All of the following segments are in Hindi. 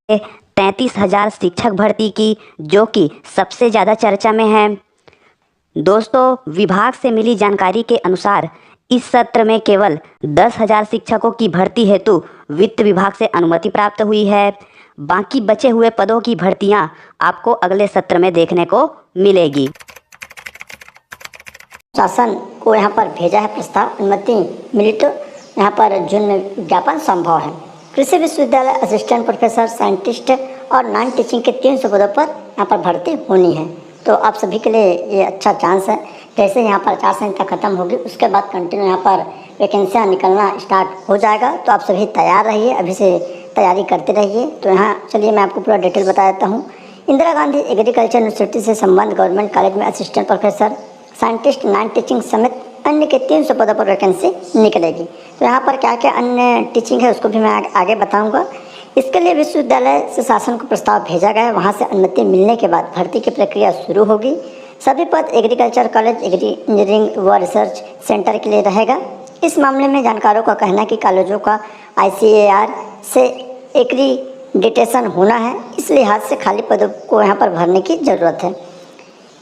$33,000 शिक्षक भर्ती की, जो कि सबसे ज़्यादा चर्चा में है। दोस्तों, विभाग से मिली जानकारी के अनुसार इस सत्र में केवल 10,000 शिक्षकों की भर्ती हेतु वित्त विभाग से अनुमति प्राप्त हुई है। बाकी बचे हुए पदों की भर्तियां आपको अगले सत्र में देखने को मिलेगी। शासन को यहाँ पर भेजा है प्रस्ताव, अनुमति मिली तो यहाँ पर जून में विज्ञापन संभव है। कृषि विश्वविद्यालय असिस्टेंट प्रोफेसर, साइंटिस्ट और नॉन टीचिंग के 300 पदों पर यहाँ पर भर्ती होनी है। तो आप सभी के लिए ये अच्छा चांस है। जैसे यहाँ पर आचार संहिता खत्म होगी, उसके बाद कंटिन्यू यहाँ पर वैकेंसियाँ निकलना स्टार्ट हो जाएगा। तो आप सभी तैयार रहिए, अभी से तैयारी करते रहिए। तो यहाँ चलिए मैं आपको पूरा डिटेल बता देता हूँ। इंदिरा गांधी एग्रीकल्चर यूनिवर्सिटी से संबंध गवर्नमेंट कॉलेज में assistant professor, scientist, non teaching समेत अन्य के 300 पदों पर वैकेंसी निकलेगी। तो यहाँ पर क्या क्या अन्य टीचिंग है उसको भी मैं आगे बताऊँगा। इसके लिए विश्वविद्यालय से शासन को प्रस्ताव भेजा गया है। वहाँ से अनुमति मिलने के बाद भर्ती की प्रक्रिया शुरू होगी। सभी पद एग्रीकल्चर कॉलेज, एग्री इंजीनियरिंग व रिसर्च सेंटर के लिए रहेगा। इस मामले में जानकारों का कहना है कि कॉलेजों का ICAR से एक्रीडिटेशन होना है, इस लिहाज से खाली पदों को यहाँ पर भरने की ज़रूरत है।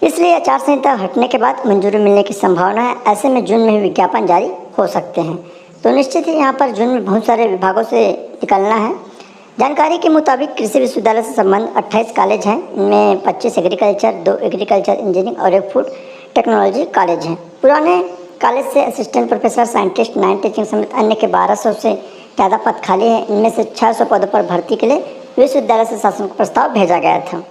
इसलिए आचार संहिता हटने के बाद मंजूरी मिलने की संभावना है। ऐसे में जून में ही विज्ञापन जारी हो सकते हैं। तो निश्चित ही यहाँ पर जून में बहुत सारे विभागों से निकलना है। जानकारी के मुताबिक कृषि विश्वविद्यालय से संबंध 28 कॉलेज हैं। इनमें 25 एग्रीकल्चर, 2 एग्रीकल्चर इंजीनियरिंग और 1 फूड टेक्नोलॉजी कॉलेज हैं। पुराने कॉलेज से assistant professor, scientist, non teaching समेत अन्य के 1200 से ज़्यादा पद खाली हैं। इनमें से 600 पदों पर भर्ती के लिए विश्वविद्यालय से शासन को प्रस्ताव भेजा गया था।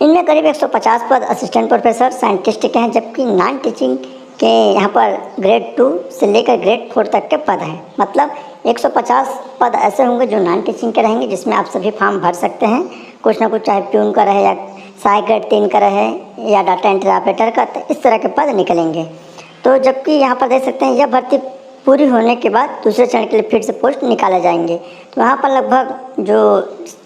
इनमें करीब 150 पद असिस्टेंट प्रोफेसर, साइंटिस्ट के हैं, जबकि नॉन टीचिंग के यहाँ पर ग्रेड 2 से लेकर ग्रेड 4 तक के पद हैं। मतलब 150 पद ऐसे होंगे जो नॉन टीचिंग के रहेंगे, जिसमें आप सभी फॉर्म भर सकते हैं। कुछ ना कुछ, चाहे प्यून का रहे या सहायक ग्रेड 3 का रहे या डाटा एंट्री ऑपरेटर का, तो इस तरह के पद निकलेंगे। तो जबकि यहाँ पर देख सकते हैं, यह भर्ती पूरी होने के बाद दूसरे चरण के लिए फिर से पोस्ट निकाले जाएंगे। तो यहाँ पर लगभग जो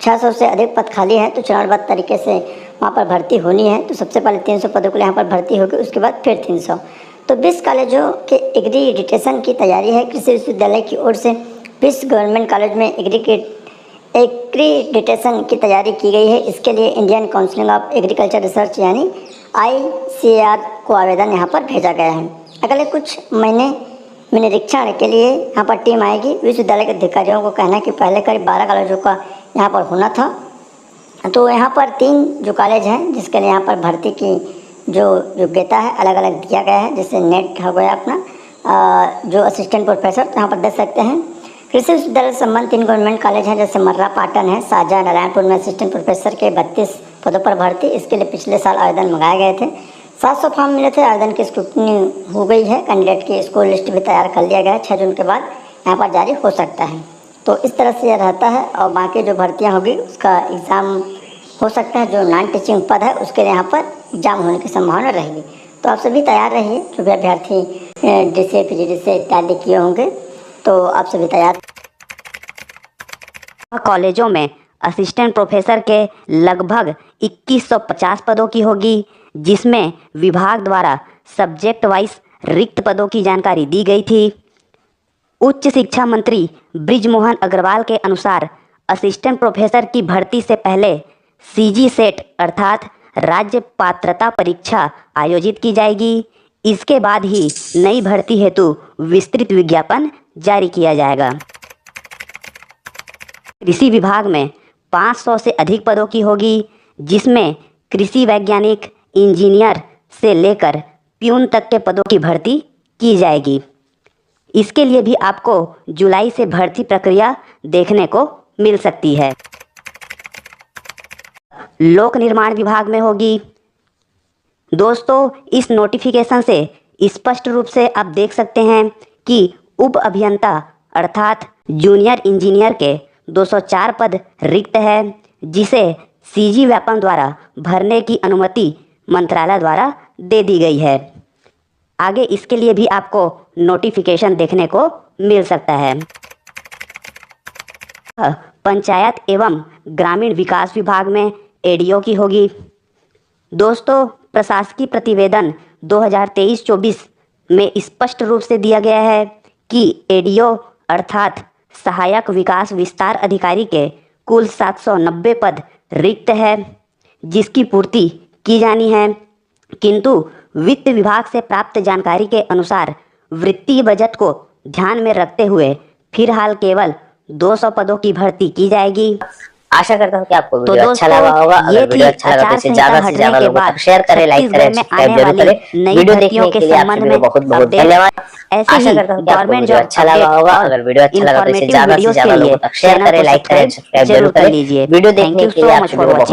600 से अधिक पद खाली हैं, तो चरणबद्ध तरीके से वहाँ पर भर्ती होनी है। तो सबसे पहले 300 पदों के लिए यहाँ पर भर्ती होगी, उसके बाद फिर 300। तो 20 कॉलेजों के एग्रीडिटेशन की तैयारी है। कृषि विश्वविद्यालय की ओर से 20 गवर्नमेंट कॉलेज में एक्रीडिटेशन की तैयारी की गई है। इसके लिए Indian council of agriculture research यानी ICAR को आवेदन यहाँ पर भेजा गया है। अगले कुछ महीने में निरीक्षण के लिए यहाँ पर टीम आएगी। विश्वविद्यालय के अधिकारियों को कहना है कि पहले करीब 12 कॉलेजों का यहाँ पर होना था। तो यहाँ पर 3 जो कॉलेज हैं जिसके लिए यहाँ पर भर्ती की जो योग्यता है अलग अलग दिया गया है। जैसे नेट हो गया अपना, जो असिस्टेंट प्रोफेसर, तो यहाँ पर देख सकते हैं। कृषि विश्वविद्यालय से संबंध 3 गवर्नमेंट कॉलेज हैं, जैसे मर्रा पाटन है, शाहजहाँ नारायणपुर में असिस्टेंट प्रोफेसर के 32 पदों पर भर्ती। इसके लिए पिछले साल आवेदन मंगाए गए थे। 700 फॉर्म मिले थे। आवेदन की स्क्रूटनी हो गई है। कैंडिडेट की स्कूल लिस्ट भी तैयार कर लिया गया है। 6 जून के बाद यहाँ पर जारी हो सकता है। तो इस तरह से यह रहता है। और बाकी जो भर्तियाँ होगी उसका एग्ज़ाम हो सकता है। जो नॉन टीचिंग पद है उसके लिए यहाँ पर एग्जाम होने की संभावना रहेगी। तो आप सभी तैयार रहिए। जो भी अभ्यर्थी DCA, PGDCA इत्यादि किए होंगे, तो आप सभी तैयार। कॉलेजों में असिस्टेंट प्रोफेसर के लगभग 2150 पदों की होगी, जिसमें विभाग द्वारा सब्जेक्ट वाइज रिक्त पदों की जानकारी दी गई थी। उच्च शिक्षा मंत्री बृजमोहन अग्रवाल के अनुसार असिस्टेंट प्रोफेसर की भर्ती से पहले सीजी सेट अर्थात राज्य पात्रता परीक्षा आयोजित की जाएगी। इसके बाद ही नई भर्ती हेतु विस्तृत विज्ञापन जारी किया जाएगा। कृषि विभाग में 500 से अधिक पदों की होगी, जिसमें कृषि वैज्ञानिक, इंजीनियर से लेकर प्यून तक के पदों की भर्ती की जाएगी। इसके लिए भी आपको जुलाई से भर्ती प्रक्रिया देखने को मिल सकती है। लोक निर्माण विभाग में होगी। दोस्तों, इस नोटिफिकेशन से स्पष्ट रूप से आप देख सकते हैं कि उप अभियंता अर्थात जूनियर इंजीनियर के 204 पद रिक्त है, जिसे सीजी व्यापम द्वारा भरने की अनुमति मंत्रालय द्वारा दे दी गई है। आगे इसके लिए भी आपको नोटिफिकेशन देखने को मिल सकता है। पंचायत एवं ग्रामीण विकास विभाग में एडीओ की होगी। दोस्तों, प्रशासकीय प्रतिवेदन 2023-24 में स्पष्ट रूप से दिया गया है कि एडीओ अर्थात सहायक विकास विस्तार अधिकारी के कुल 790 पद रिक्त है, जिसकी पूर्ति की जानी है, किंतु वित्त विभाग से प्राप्त जानकारी के अनुसार वित्तीय बजट को ध्यान में रखते हुए फिलहाल केवल 200 पदों की भर्ती की जाएगी। आशा करता हूँ कि आपको वीडियो अच्छा लगा होगा। अगर वीडियो अच्छा लगा तो इसे ज्यादा से ज्यादा लोगों तक शेयर करें, लाइक करें, सब्सक्राइब जरूर करें। वीडियो देखने के लिए आप सभी को बहुत बहुत धन्यवाद। आशा करता हूँ कि आपको वीडियो अच्छा लगा होगा। अगर वीडियो अच्छा लगा तो इसे ज्यादा से ज्यादा लोगों तक शेयर करें, लाइक करें, सब्सक्राइब जरूर करें। वीडियो देखने के लिए आप सभी को बहुत